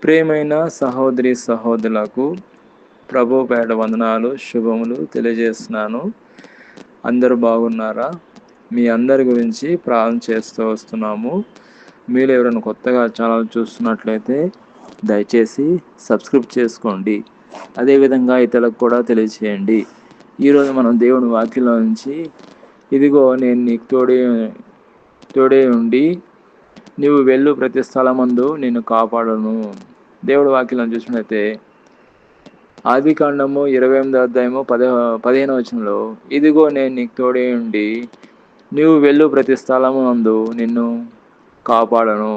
ప్రియమైన సహోదరి సహోదరులకు ప్రభు పేట వందనాలు శుభములు తెలియజేస్తున్నాను. అందరూ బాగున్నారా? మీ అందరి గురించి ప్రార్థన చేస్తూ వస్తున్నాము. మీరు ఎవరైనా కొత్తగా ఛానల్ చూస్తున్నట్లయితే దయచేసి సబ్స్క్రైబ్ చేసుకోండి. అదేవిధంగా ఇతరులకు కూడా తెలియచేయండి. ఈరోజు మనం దేవుని వాక్యంలో నుంచి ఇదిగో నేను నీకు తోడే ఉండి నీవు వెళ్ళు ప్రతి స్థలమందు నిన్ను కాపాడను. దేవుడి వాక్యం చూసినట్లయితే ఆదికాండము 28వ అధ్యాయము 15వ వచనంలో ఇదిగో నేను నీకు తోడే ఉండి నీవు వెళ్ళు ప్రతి స్థలమందు నిన్ను కాపాడను.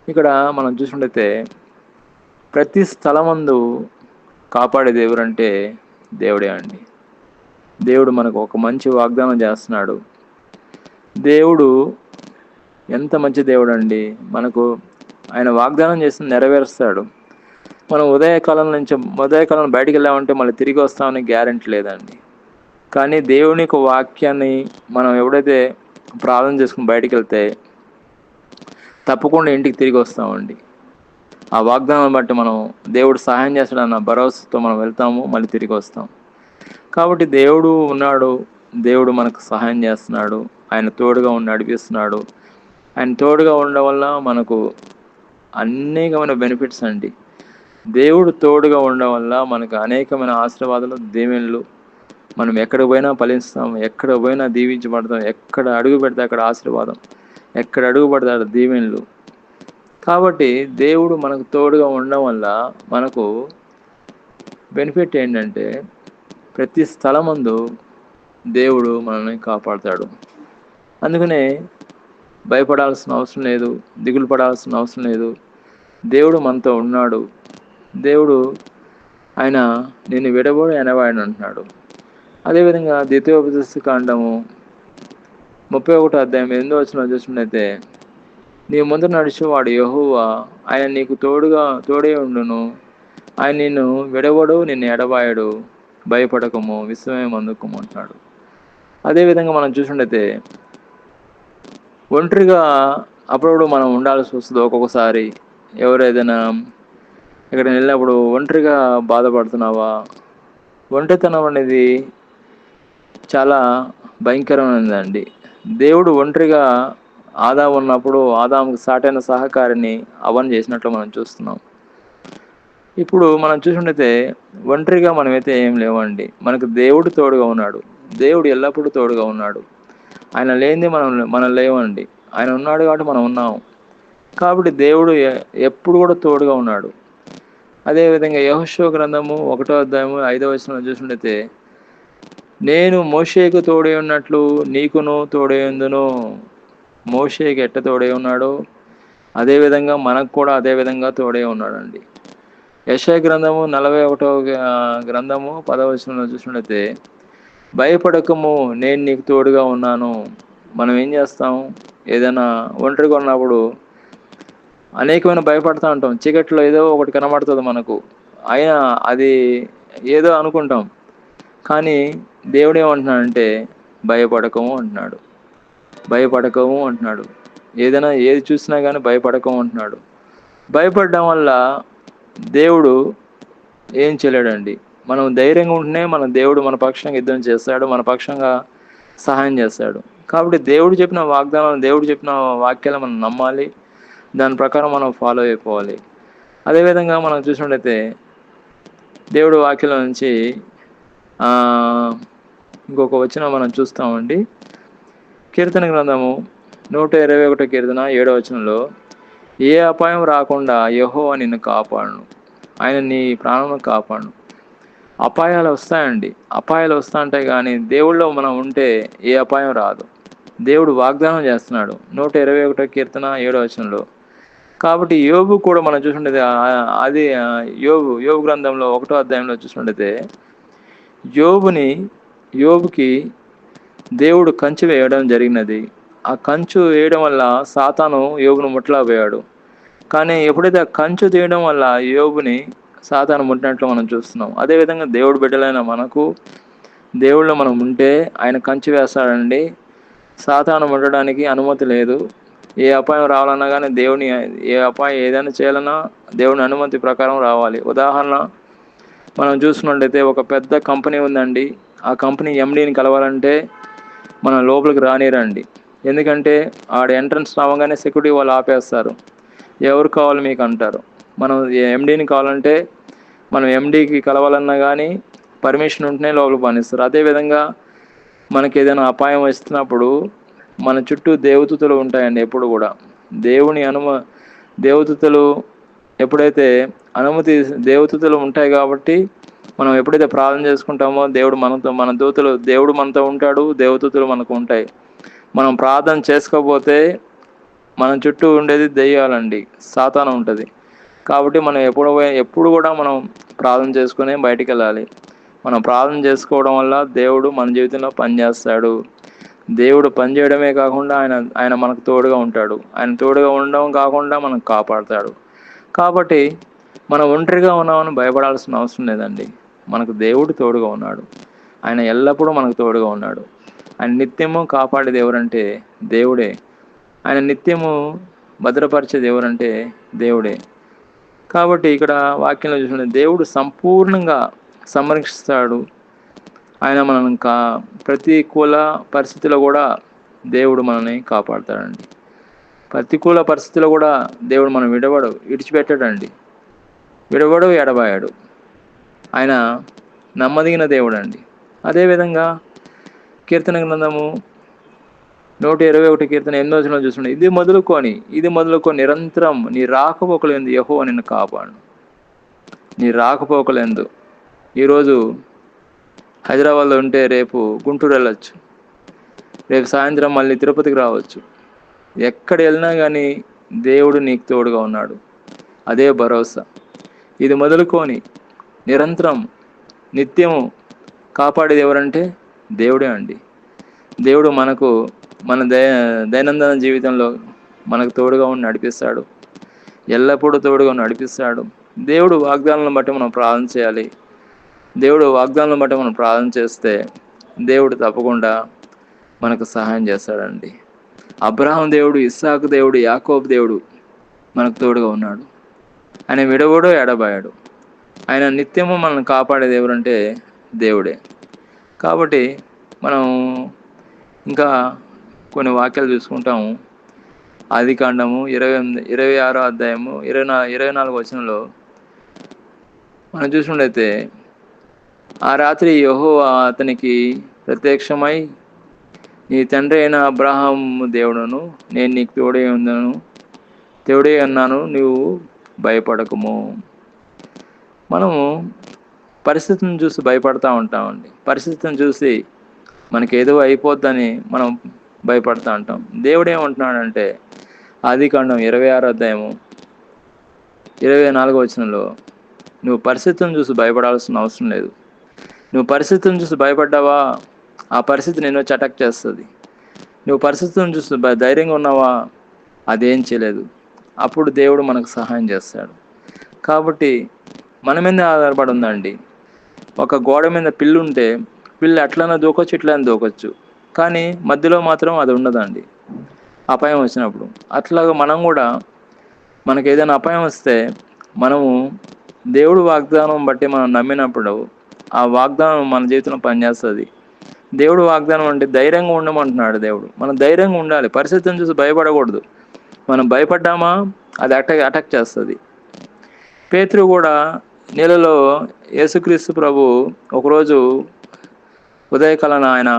ఇక్కడ మనం చూసినట్లయితే ప్రతి స్థలమందు కాపాడేది ఎవరంటే దేవుడే అండి. దేవుడు మనకు ఒక మంచి వాగ్దానం చేస్తున్నాడు. దేవుడు ఎంత మంచి దేవుడు అండి. మనకు ఆయన వాగ్దానం చేసి నెరవేరుస్తాడు. మనం ఉదయకాలం బయటికి వెళ్ళామంటే మళ్ళీ తిరిగి వస్తామని గ్యారెంటీ లేదండి. కానీ దేవుని యొక్క వాక్యాన్ని మనం ఎప్పుడైతే ప్రార్థన చేసుకుని బయటికి వెళ్తే తప్పకుండా ఇంటికి తిరిగి వస్తామండి. ఆ వాగ్దానం బట్టి మనం దేవుడు సహాయం చేస్తాడన్న భరోసాతో మనం వెళ్తాము, మళ్ళీ తిరిగి వస్తాం. కాబట్టి దేవుడు ఉన్నాడు, దేవుడు మనకు సహాయం చేస్తున్నాడు, ఆయన తోడుగా ఉండి నడిపిస్తున్నాడు. ఆయన తోడుగా ఉండడం వల్ల మనకు అనేకమైన బెనిఫిట్స్ అండి. దేవుడు తోడుగా ఉండడం వల్ల మనకు అనేకమైన ఆశీర్వాదాలు, దీవెనలు. మనం ఎక్కడ పోయినా ఫలిస్తాం, ఎక్కడ పోయినా దీవించబడతాం, ఎక్కడ అడుగు పెడితే అక్కడ ఆశీర్వాదం, ఎక్కడ అడుగు పెడితే అక్కడ దీవెనలు. కాబట్టి దేవుడు మనకు తోడుగా ఉండడం వల్ల మనకు బెనిఫిట్ ఏంటంటే ప్రతి స్థలమందు దేవుడు మనల్ని కాపాడుతాడు. అందుకనే భయపడాల్సిన అవసరం లేదు, దిగులు పడాల్సిన అవసరం లేదు. దేవుడు మనతో ఉన్నాడు. దేవుడు ఆయన నిన్ను విడబోడు ఎనవాడు అంటున్నాడు. అదేవిధంగా ద్వితీయోపదేశకాండము 31వ అధ్యాయం 8వ వచనంలో చూసినట్లయితే నీ ముందు నడిచేవాడు యెహోవా, ఆయన నీకు తోడే ఉండును, ఆయన నిన్ను విడవడు, నిన్ను ఎడబాయడు, భయపడకము, విశ్వమే అందుకము అంటున్నాడు. అదేవిధంగా మనం చూసినట్లయితే ఒంటరిగా అప్పుడప్పుడు మనం ఉండాల్సి వస్తుంది. ఒక్కొక్కసారి ఏదైనా ఎక్కడికి వెళ్ళినప్పుడు ఒంటరిగా బాధపడుతున్నావా? ఒంటరితనం అనేది చాలా భయంకరమైనదండి. దేవుడు ఒంటరిగా ఆదాము ఉన్నప్పుడు ఆదాముకు సాటైన సహకారిని అవన్ చేసినట్లు మనం చూస్తున్నాం. ఇప్పుడు మనం చూసినట్లయితే ఒంటరిగా మనమైతే ఏం లేవండి. మనకు దేవుడు తోడుగా ఉన్నాడు. దేవుడు ఎల్లప్పుడూ తోడుగా ఉన్నాడు. ఆయన లేనిది మనం లేవండి. ఆయన ఉన్నాడు కాబట్టి మనం ఉన్నాము. కాబట్టి దేవుడు ఎప్పుడు కూడా తోడుగా ఉన్నాడు. అదేవిధంగా యెహోషువ గ్రంథము 1వ అధ్యాయము 5వ వచనంలో చూసినట్లయితే నేను మోషేకు తోడై ఉన్నట్లు నీకును తోడై ఉందును. మోషేకి ఎట్ట తోడై ఉన్నాడో అదేవిధంగా మనకు కూడా అదేవిధంగా తోడై ఉన్నాడండి. యెషయా గ్రంథము 41వ గ్రంథము 10వ వచనంలో చూసినట్లయితే భయపడకము, నేను నీకు తోడుగా ఉన్నాను. మనం ఏం చేస్తాం? ఏదైనా ఒంటరిగా ఉన్నప్పుడు అనేకమైన భయపడుతూ ఉంటాం. చీకట్లో ఏదో ఒకటి కనబడుతుంది మనకు, అయినా అది ఏదో అనుకుంటాం. కానీ దేవుడు ఏమంటున్నాడంటే భయపడకము అంటున్నాడు. భయపడకము అంటున్నాడు. ఏది చూసినా కానీ భయపడకము అంటున్నాడు. భయపడడం వల్ల దేవుడు ఏం చేయలేడండి. మనం ధైర్యంగా ఉంటేనే మన దేవుడు మన పక్షంగా యుద్ధం చేస్తాడు, మన పక్షంగా సహాయం చేస్తాడు. కాబట్టి దేవుడు చెప్పిన వాగ్దానం, దేవుడు చెప్పిన వాక్యాలు మనం నమ్మాలి, దాని ప్రకారం మనం ఫాలో అయిపోవాలి. అదేవిధంగా మనం చూసినట్లయితే దేవుడు వాక్యం నుంచి ఇంకొక వచనం మనం చూస్తామండి. కీర్తన గ్రంథము 121 కీర్తన 7వ వచనంలో ఏ అపాయం రాకుండా యెహోవా నిన్ను కాపాడును, ఆయన నీ ప్రాణం కాపాడును. అపాయాలు వస్తాయండి, అపాయాలు వస్తూ ఉంటాయి. కానీ దేవుళ్ళో మనం ఉంటే ఏ అపాయం రాదు. దేవుడు వాగ్దానం చేస్తున్నాడు 121 కీర్తన 7వ వచనంలో. కాబట్టి యోబు కూడా మనం చూసినట్లయితే అది యోబు గ్రంథంలో 1వ అధ్యాయంలో చూసినట్లయితే యోబుకి దేవుడు కంచె వేయడం జరిగినది. ఆ కంచు వేయడం వల్ల సాతాను యోబును ముట్టలేకపోయాడు. కానీ ఎప్పుడైతే ఆ కంచు తీయడం వల్ల యోబుని సాతాను ముట్టినట్లు మనం చూస్తున్నాం. అదేవిధంగా దేవుడు బిడ్డలైన మనకు దేవుళ్ళు మనం ఉంటే ఆయన కంచె వేస్తాడండి. సాతాను ముట్టడానికి అనుమతి లేదు. ఏ అపాయం రావాలన్నా కానీ ఏ అపాయం ఏదైనా చేయాలన్నా దేవుని అనుమతి ప్రకారం రావాలి. ఉదాహరణ మనం చూసుకున్నట్లయితే ఒక పెద్ద కంపెనీ ఉందండి. ఆ కంపెనీ ఎండీని కలవాలంటే మనం లోపలికి రానిరండి. ఎందుకంటే ఆడ ఎంట్రన్స్ రావగానే సెక్యూరిటీ వాళ్ళు ఆపేస్తారు. ఎవరు కావాలి మీకు అంటారు. మనం ఎండీని కావాలంటే మనం ఎండీకి కలవాలన్నా కానీ పర్మిషన్ ఉంటేనే లోపలికి పనిస్తారు. అదేవిధంగా మనకి ఏదైనా అపాయం వస్తున్నప్పుడు మన చుట్టూ దేవదూతలు ఉంటాయండి. ఎప్పుడు కూడా దేవదూతలు ఎప్పుడైతే దేవదూతలు ఉంటాయి కాబట్టి మనం ఎప్పుడైతే ప్రార్థన చేసుకుంటామో దేవుడు మనతో ఉంటాడు, దేవదూతలు మనకు ఉంటాయి. మనం ప్రార్థన చేసుకోకపోతే మన చుట్టూ ఉండేది దెయ్యాలండి, సాతాను ఉంటుంది. కాబట్టి మనం ఎప్పుడు కూడా మనం ప్రార్థన చేసుకుని బయటికి వెళ్ళాలి. మనం ప్రార్థన చేసుకోవడం వల్ల దేవుడు మన జీవితంలో పనిచేస్తాడు. దేవుడు పనిచేయడమే కాకుండా ఆయన మనకు తోడుగా ఉంటాడు. ఆయన తోడుగా ఉండడం కాకుండా మనకు కాపాడుతాడు. కాబట్టి మనం ఒంటరిగా ఉన్నామని భయపడాల్సిన అవసరం లేదండి. మనకు దేవుడు తోడుగా ఉన్నాడు. ఆయన ఎల్లప్పుడూ మనకు తోడుగా ఉన్నాడు. ఆయన నిత్యము కాపాడేది ఎవరంటే దేవుడే. ఆయన నిత్యము భద్రపరిచేది ఎవరంటే దేవుడే. కాబట్టి ఇక్కడ వాక్యంలో చూసిన దేవుడు సంపూర్ణంగా సంరక్షిస్తాడు. ఆయన మనల్ని ప్రతికూల పరిస్థితిలో కూడా దేవుడు మనల్ని కాపాడుతాడండి. ప్రతికూల పరిస్థితిలో కూడా దేవుడు మనం విడిచిపెట్టాడండి. విడవడు, ఎడబాయాడు. ఆయన నమ్మదగిన దేవుడు అండి. అదేవిధంగా కీర్తన గ్రంథము 121 కీర్తన 8వ వచనంలో చూస్తున్నాడు. ఇది మొదలుకొని నిరంతరం నీ రాకపోకలందు యెహోవా నిన్ను కాపాడు. నీ రాకపోకలందు ఈరోజు హైదరాబాద్లో ఉంటే రేపు గుంటూరు వెళ్ళొచ్చు, రేపు సాయంత్రం మళ్ళీ తిరుపతికి రావచ్చు. ఎక్కడ వెళ్ళినా కానీ దేవుడు నీకు తోడుగా ఉన్నాడు. అదే భరోసా. ఇది మొదలుకొని నిరంతరం నిత్యము కాపాడేది ఎవరంటే దేవుడే అండి. దేవుడు మన దైనందిన జీవితంలో మనకు తోడుగా ఉండి నడిపిస్తాడు. ఎల్లప్పుడూ తోడుగా నడిపిస్తాడు. దేవుడు వాగ్దానాలను బట్టి మనం ప్రార్థన చేయాలి. దేవుడు వాగ్దానాలను బట్టి మనం ప్రార్థన చేస్తే దేవుడు తప్పకుండా మనకు సహాయం చేస్తాడండి. అబ్రహాం దేవుడు, ఇస్సాకు దేవుడు, యాకోబు దేవుడు మనకు తోడుగా ఉన్నాడు. ఆయన విడవడు, ఎడబాయాడు. ఆయన నిత్యము మనల్ని కాపాడేది ఎవరంటే దేవుడే. కాబట్టి మనం ఇంకా కొన్ని వాక్యాలు చూసుకుంటాము. ఆదికాండము 26వ అధ్యాయము 24వ వచనంలో మనం చూసినట్లయితే, ఆ రాత్రి యెహోవా అతనికి ప్రత్యక్షమై, నీ తండ్రి అయిన అబ్రహాము దేవుడును నేను నీకు తోడై ఉన్నాను, నువ్వు భయపడకము. మనము పరిస్థితిని చూసి భయపడతా ఉంటామండి. పరిస్థితిని చూసి మనకి ఏదో అయిపోద్దని మనం భయపడతా ఉంటాం. దేవుడు ఏమంటున్నాడంటే ఆదికాండం 26వ అధ్యాయము 24వ వచనంలో, నువ్వు పరిస్థితిని చూసి భయపడాల్సిన అవసరం లేదు. నువ్వు పరిస్థితిని చూసి భయపడ్డావా, ఆ పరిస్థితి నిన్ను అటాక్ చేస్తుంది. నువ్వు పరిస్థితిని చూసి ధైర్యంగా ఉన్నావా, అదేం చేయలేదు. అప్పుడు దేవుడు మనకు సహాయం చేస్తాడు. కాబట్టి మన మీద ఆధారపడి ఉందండి. ఒక గోడ మీద పిల్లి ఉంటే పిల్లి అట్లనే దూకొచ్చు, ఇట్లనే దూకొచ్చు, కానీ మధ్యలో మాత్రం అది ఉండదండి అపాయం వచ్చినప్పుడు. అట్లాగా మనం కూడా మనకు ఏదైనా అపాయం వస్తే మనము దేవుడు వాగ్దానం బట్టి మనం నమ్మినప్పుడు ఆ వాగ్దానం మన జీవితంలో పనిచేస్తుంది. దేవుడు వాగ్దానం అంటే ధైర్యంగా ఉండమంటున్నాడు దేవుడు. మనం ధైర్యంగా ఉండాలి. పరిస్థితిని చూసి భయపడకూడదు. మనం భయపడ్డామా అది అటాక్ చేస్తుంది. పేతురు కూడా నీళ్ళలో యేసుక్రీస్తు ప్రభు ఒకరోజు ఉదయకాలన ఆయన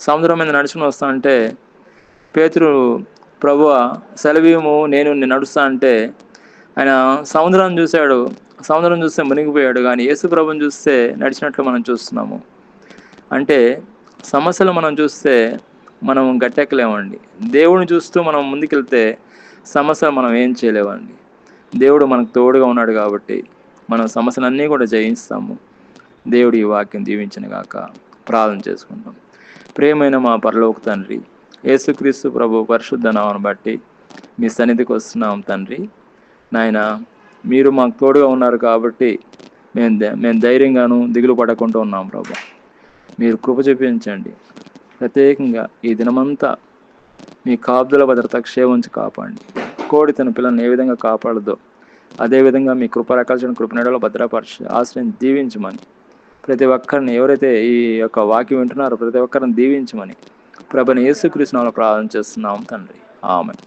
సముద్రం మీద నడుచుకుని వస్తా అంటే, పేతురు, ప్రభువా సెలవీయము, నేను నడుస్తా అంటే ఆయన సముద్రం చూశాడు. సముద్రం చూస్తే మునిగిపోయాడు. కానీ యేసు ప్రభుని చూస్తే నడిచినట్లు మనం చూస్తున్నాము. అంటే సమస్యలు మనం చూస్తే మనం గట్టెక్కలేమండి. దేవుడిని చూస్తూ మనం ముందుకెళ్తే సమస్యలు మనం ఏం చేయలేమండి. దేవుడు మనకు తోడుగా ఉన్నాడు కాబట్టి మనం సమస్యలన్నీ కూడా జయిస్తాము. దేవుడు ఈ వాక్యం దీవించిన గాక. ప్రార్థన చేసుకుంటాం. ప్రియమైన మా పరలోక తండ్రి, యేసుక్రీస్తు ప్రభు పరిశుద్ధ నామమును బట్టి మీ సన్నిధికి వస్తున్నాం తండ్రి. నాయన, మీరు మాకు తోడుగా ఉన్నారు కాబట్టి మేము ధైర్యంగాను దిగులు పడకుండా ఉన్నాం ప్రభు. మీరు కృప చూపించండి. ప్రత్యేకంగా ఈ దినమంతా మీ కాపుదల భద్రత క్షేమించి కాపాడండి. కోడి తన పిల్లల్ని ఏ విధంగా కాపాడదో అదేవిధంగా మీ కృపరకాల్సిన కృపనడలో భద్రపరిచి ఆశ్రయం దీవించమని, ప్రతి ఒక్కరిని ఎవరైతే ఈ యొక్క వాక్యం వింటున్నారో ప్రతి ఒక్కరిని దీవించమని ప్రభుని యేసుక్రీస్తు నామములో ప్రార్థన చేస్తున్నాం తండ్రి. ఆమేన్.